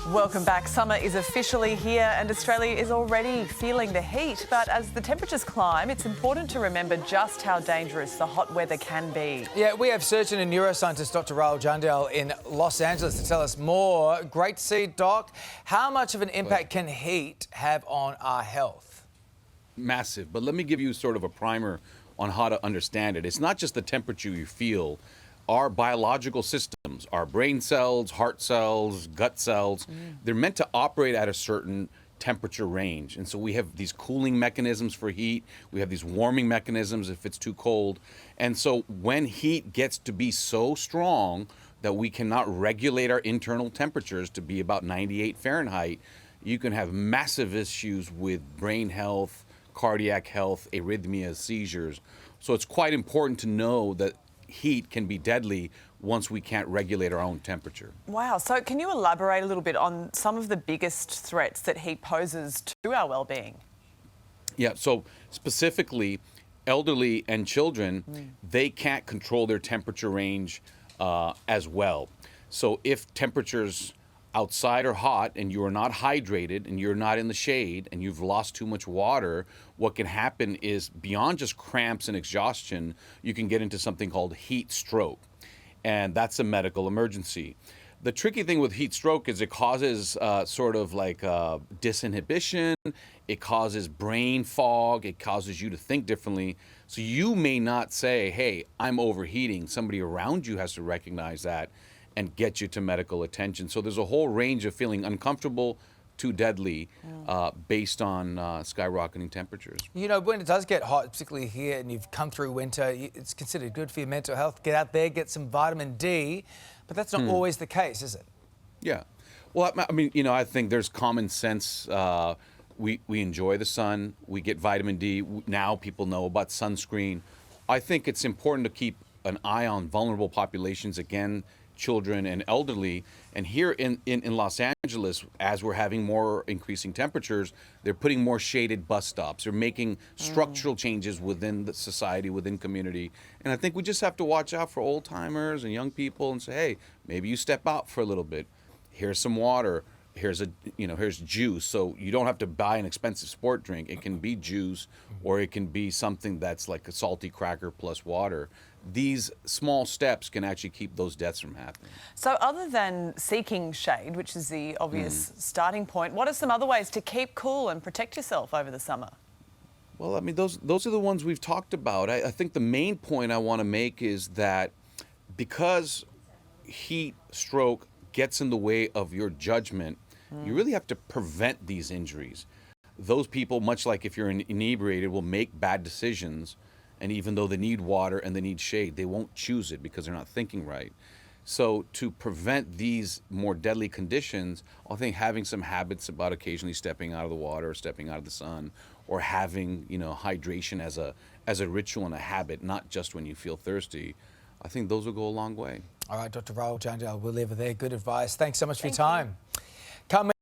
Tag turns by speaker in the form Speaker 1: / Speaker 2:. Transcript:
Speaker 1: Welcome back. Summer is officially here and Australia is already feeling the heat. But as the temperatures climb, it's important to remember just how dangerous the hot weather can be.
Speaker 2: Yeah, we have surgeon and neuroscientist Dr. Rahul Jandal in Los Angeles to tell us more. Great to see, Doc. How much of an impact can heat have on our health?
Speaker 3: Massive. But let me give you sort of a primer on how to understand it. It's not just the temperature you feel. Our biological systems, our brain cells, heart cells, gut cells, they're meant to operate at a certain temperature range. And so we have these cooling mechanisms for heat. We have these warming mechanisms if it's too cold. And so when heat gets to be so strong that we cannot regulate our internal temperatures to be about 98 Fahrenheit, you can have massive issues with brain health, cardiac health, arrhythmias, seizures. So it's quite important to know that heat can be deadly once we can't regulate our own temperature.
Speaker 1: Wow. So can you elaborate a little bit on some of the biggest threats that heat poses to our well-being?
Speaker 3: Yeah, so specifically, elderly and children, they can't control their temperature range as well. So if temperatures outside are hot and you are not hydrated and you're not in the shade and you've lost too much water, what can happen is beyond just cramps and exhaustion, you can get into something called heat stroke. And that's a medical emergency. The tricky thing with heat stroke is it causes sort of like disinhibition, it causes brain fog, it causes you to think differently. So you may not say, hey, I'm overheating. Somebody around you has to recognize that and get you to medical attention. So there's a whole range of feeling uncomfortable to deadly based on skyrocketing temperatures.
Speaker 2: You know, when it does get hot, particularly here, and you've come through winter, it's considered good for your mental health. Get out there, get some vitamin D, but that's not always the case, is it?
Speaker 3: Yeah. Well, I mean, you know, I think there's common sense. We enjoy the sun. We get vitamin D. Now people know about sunscreen. I think it's important to keep an eye on vulnerable populations, again, children and elderly. And here in Los Angeles, as we're having more increasing temperatures, they're putting more shaded bus stops. They're making structural changes within the society, within community. And I think we just have to watch out for old timers and young people and say, hey, maybe you step out for a little bit. Here's some water. Here's juice. So you don't have to buy an expensive sport drink. It can be juice, or it can be something that's like a salty cracker plus water. These small steps can actually keep those deaths from happening.
Speaker 1: So other than seeking shade, which is the obvious starting point, what are some other ways to keep cool and protect yourself over the summer?
Speaker 3: Well, I mean, those are the ones we've talked about. I think the main point I want to make is that because heat stroke gets in the way of your judgment, you really have to prevent these injuries. Those people, much like if you're inebriated, will make bad decisions. And even though they need water and they need shade, they won't choose it because they're not thinking right. So to prevent these more deadly conditions, I think having some habits about occasionally stepping out of the water or stepping out of the sun, or having, you know, hydration as a ritual and a habit, not just when you feel thirsty, I think those will go a long way.
Speaker 2: All right, Dr. Rahul Jandal, we'll leave it there. Good advice. Thanks so much for your time. Coming